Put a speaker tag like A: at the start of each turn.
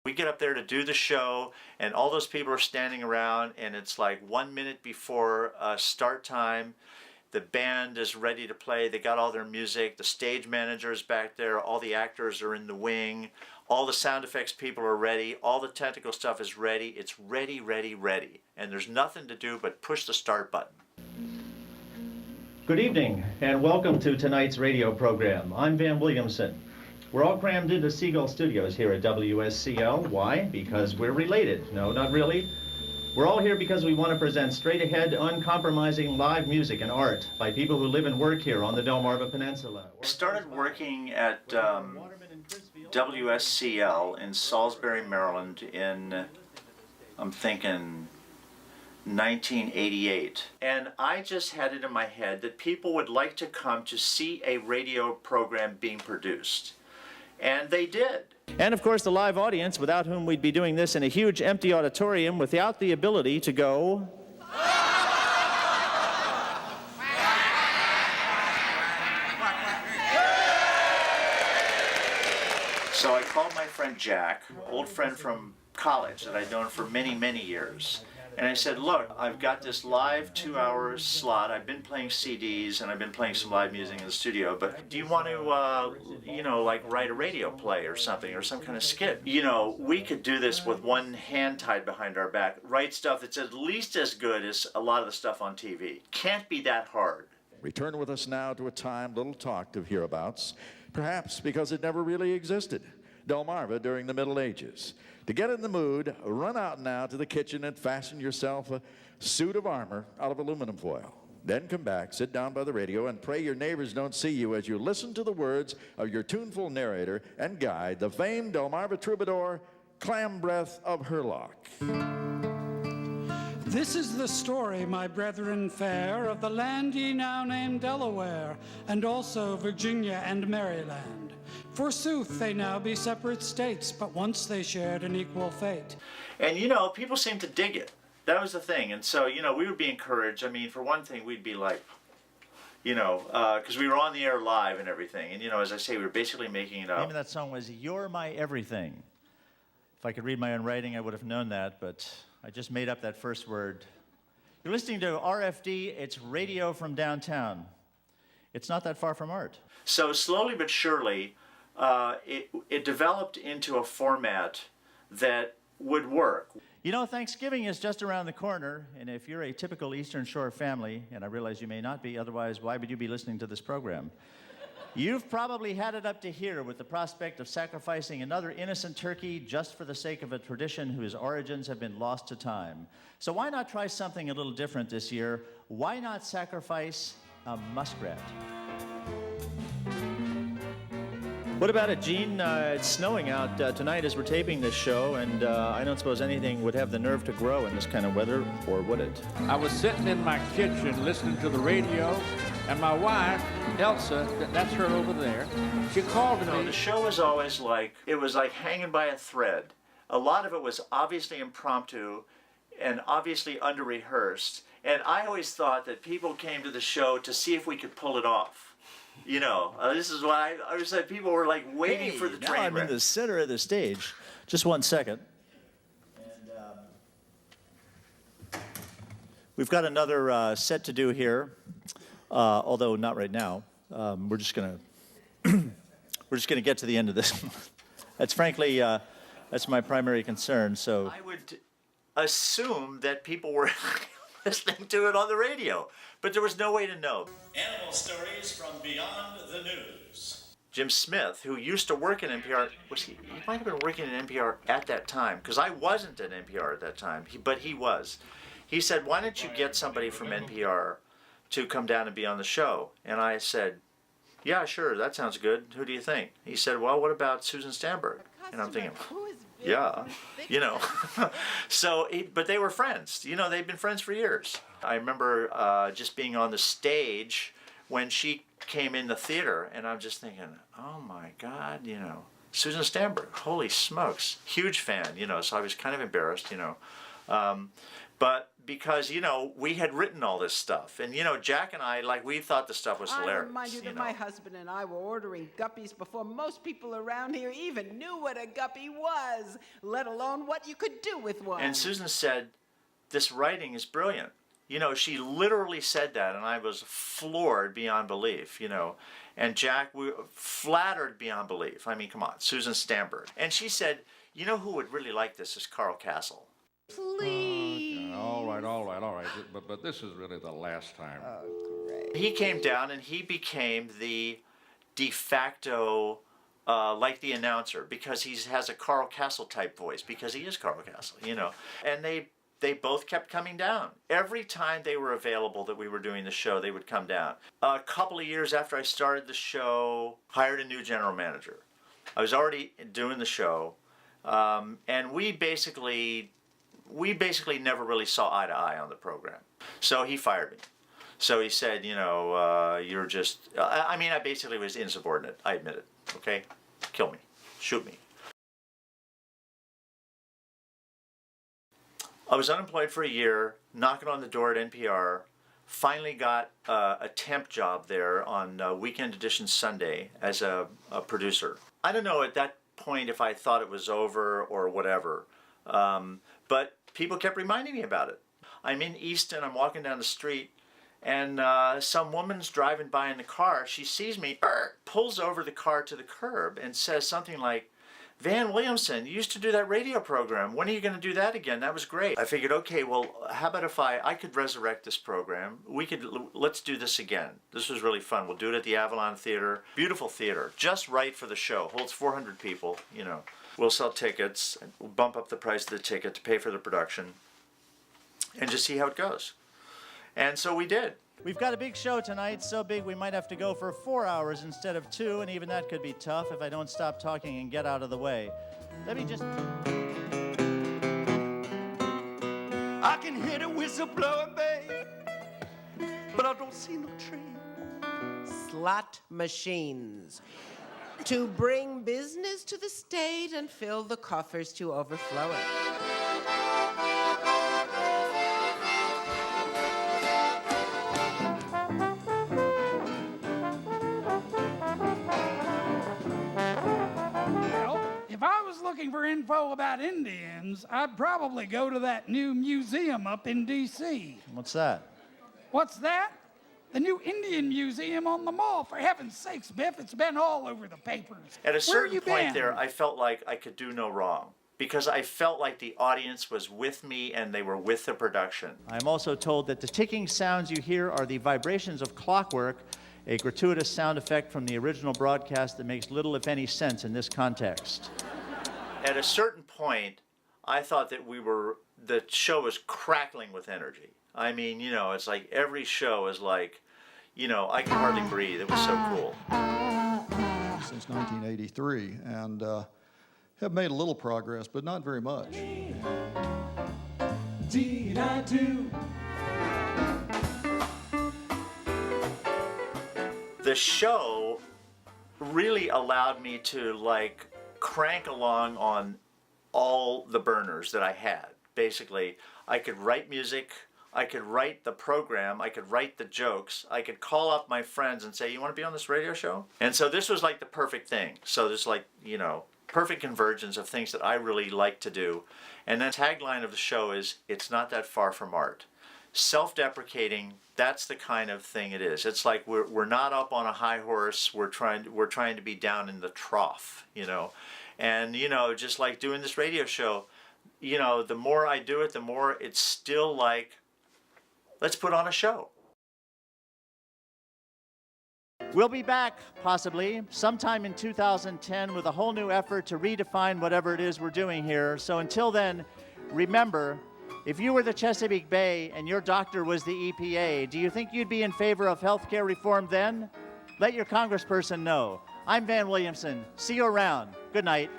A: We get up there to do the show, and all those people are standing around, and it's like 1 minute before start time. The band is ready to play. They got all their music. The stage manager is back there. All the actors are in the wing. All the sound effects people are ready. All the technical stuff is ready. It's ready, ready, ready. And there's nothing to do but push the start button.
B: Good evening, and welcome to tonight's radio program. I'm Van Williamson. We're all crammed into Seagull Studios here at WSCL. Why? Because we're related. No, not really. We're all here because we want to present straight-ahead, uncompromising live music and art by people who live and work here on the Delmarva Peninsula.
A: I started working at WSCL in Salisbury, Maryland in, I'm thinking, 1988. And I just had it in my head that people would like to come to see a radio program being produced. And they did.
B: And of course the live audience, without whom we'd be doing this in a huge empty auditorium without the ability to go...
A: So I called my friend Jack, old friend from college that I'd known for many, many years. And I said, look, I've got this live 2-hour slot. I've been playing CDs and I've been playing some live music in the studio, but do you want to, you know, like write a radio play or something, or some kind of skit? You know, we could do this with one hand tied behind our back, write stuff that's at least as good as a lot of the stuff on TV. Can't be that hard.
C: Return with us now to a time little talked of hereabouts, perhaps because it never really existed. Delmarva during the Middle Ages. To get in the mood, run out now to the kitchen and fasten yourself a suit of armor out of aluminum foil. Then come back, sit down by the radio, and pray your neighbors don't see you as you listen to the words of your tuneful narrator and guide, the famed Delmarva troubadour, Clam Breath of Herlock.
D: This is the story, my brethren fair, of the land ye now name Delaware, and also Virginia and Maryland. Forsooth, they now be separate states, but once they shared an equal fate.
A: And, you know, people seem to dig it. That was the thing. And so, you know, we would be encouraged. I mean, for one thing, we'd be like, you know, because we were on the air live and everything. And, you know, as I say, we were basically making it up.
B: The name of that song was You're My Everything. If I could read my own writing, I would have known that, but I just made up that first word. You're listening to RFD. It's radio from downtown. It's not that far from art.
A: So slowly but surely, it developed into a format that would work.
B: You know, Thanksgiving is just around the corner, and if you're a typical Eastern Shore family, and I realize you may not be, otherwise why would you be listening to this program? You've probably had it up to here with the prospect of sacrificing another innocent turkey just for the sake of a tradition whose origins have been lost to time. So why not try something a little different this year? Why not sacrifice a muskrat? What about it, Gene? It's snowing out tonight as we're taping this show, and I don't suppose anything would have the nerve to grow in this kind of weather, or would it?
E: I was sitting in my kitchen listening to the radio, and my wife, Elsa, that's her over there, she called to me.
A: The show was always like, it was like hanging by a thread. A lot of it was obviously impromptu and obviously under-rehearsed, and I always thought that people came to the show to see if we could pull it off. You know, this is why I always said people were like waiting for the train wreck.
B: Now I'm in the center of the stage. Just 1 second. And we've got another set to do here, although not right now. We're just gonna get to the end of this. That's frankly that's my primary concern. So
A: I would assume that people were listening to it on the radio, but there was no way to know.
F: Animal stories from beyond the news.
A: Jim Smith, who used to work at NPR, he might have been working at NPR at that time, because I wasn't at NPR at that time, but he was. He said, why don't you get somebody from NPR to come down and be on the show? And I said, yeah, sure, that sounds good. Who do you think? He said, well, what about Susan Stamberg? And I'm thinking, yeah, you know. So, but they were friends. You know, they'd been friends for years. I remember just being on the stage when she came in the theater, and I'm just thinking, oh my God, you know, Susan Stamberg, holy smokes, huge fan, you know, so I was kind of embarrassed, you know. But because, you know, we had written all this stuff. And, you know, Jack and I, like, we thought the stuff was hilarious.
G: I remind you that
A: know.
G: my husband and I were ordering guppies before most people around here even knew what a guppy was, let alone what you could do with one.
A: And Susan said, this writing is brilliant. You know, she literally said that, and I was floored beyond belief, you know. And Jack, we were flattered beyond belief. I mean, come on, Susan Stamberg. And she said, you know who would really like this is Carl Castle.
G: Please.
E: All right. But this is really the last time.
A: He came down and he became the de facto, like the announcer, because he has a Carl Castle type voice, because he is Carl Castle, you know. And they both kept coming down. Every time they were available that we were doing the show, they would come down. A couple of years after I started the show, hired a new general manager. I was already doing the show, and we basically never really saw eye to eye on the program. So he fired me. So he said, you know, you're just, I mean, I basically was insubordinate. I admit it, okay? Kill me, shoot me. I was unemployed for a year, knocking on the door at NPR, finally got a temp job there on Weekend Edition Sunday as a producer. I don't know at that point if I thought it was over or whatever, but people kept reminding me about it. I'm in Easton, I'm walking down the street, and some woman's driving by in the car. She sees me, pulls over the car to the curb and says something like, Van Williamson, you used to do that radio program. When are you going to do that again? That was great. I figured, okay, well, how about if I could resurrect this program? Let's do this again. This was really fun. We'll do it at the Avalon Theater. Beautiful theater, just right for the show. Holds 400 people, you know. We'll sell tickets, we'll bump up the price of the ticket to pay for the production, and just see how it goes. And so we did.
B: We've got a big show tonight, so big we might have to go for 4 hours instead of 2, and even that could be tough if I don't stop talking and get out of the way. Let me just...
H: I can hear the whistle blowing, babe, but I don't see no train.
G: Slot machines. To bring business to the state and fill the coffers to overflowing.
D: If I was looking for info about Indians, I'd probably go to that new museum up in D.C.
B: What's that?
D: What's that? The new Indian Museum on the Mall. For heaven's sakes, Biff, it's been all over the papers.
A: At a certain
D: Where you
A: point
D: been?
A: there, I felt like I could do no wrong, because I felt like the audience was with me and they were with the production.
B: I'm also told that the ticking sounds you hear are the vibrations of clockwork, a gratuitous sound effect from the original broadcast that makes little, if any, sense in this context.
A: At a certain point, I thought that the show was crackling with energy. I mean, you know, it's like every show is like, you know, I could hardly breathe. It was so cool.
I: Since 1983, and have made a little progress, but not very much.
H: Indeed I do.
A: The show really allowed me to, like, crank along on all the burners that I had. Basically, I could write music, I could write the program, I could write the jokes, I could call up my friends and say, you want to be on this radio show? And so this was like the perfect thing. So there's like, you know, perfect convergence of things that I really like to do. And then the tagline of the show is, it's not that far from art. Self-deprecating, that's the kind of thing it is. It's like we're not up on a high horse, we're trying to be down in the trough, you know. And, you know, just like doing this radio show, you know, the more I do it, the more it's still like, let's put on a show.
B: We'll be back, possibly, sometime in 2010 with a whole new effort to redefine whatever it is we're doing here. So until then, remember, if you were the Chesapeake Bay and your doctor was the EPA, do you think you'd be in favor of health care reform then? Let your congressperson know. I'm Van Williamson. See you around. Good night.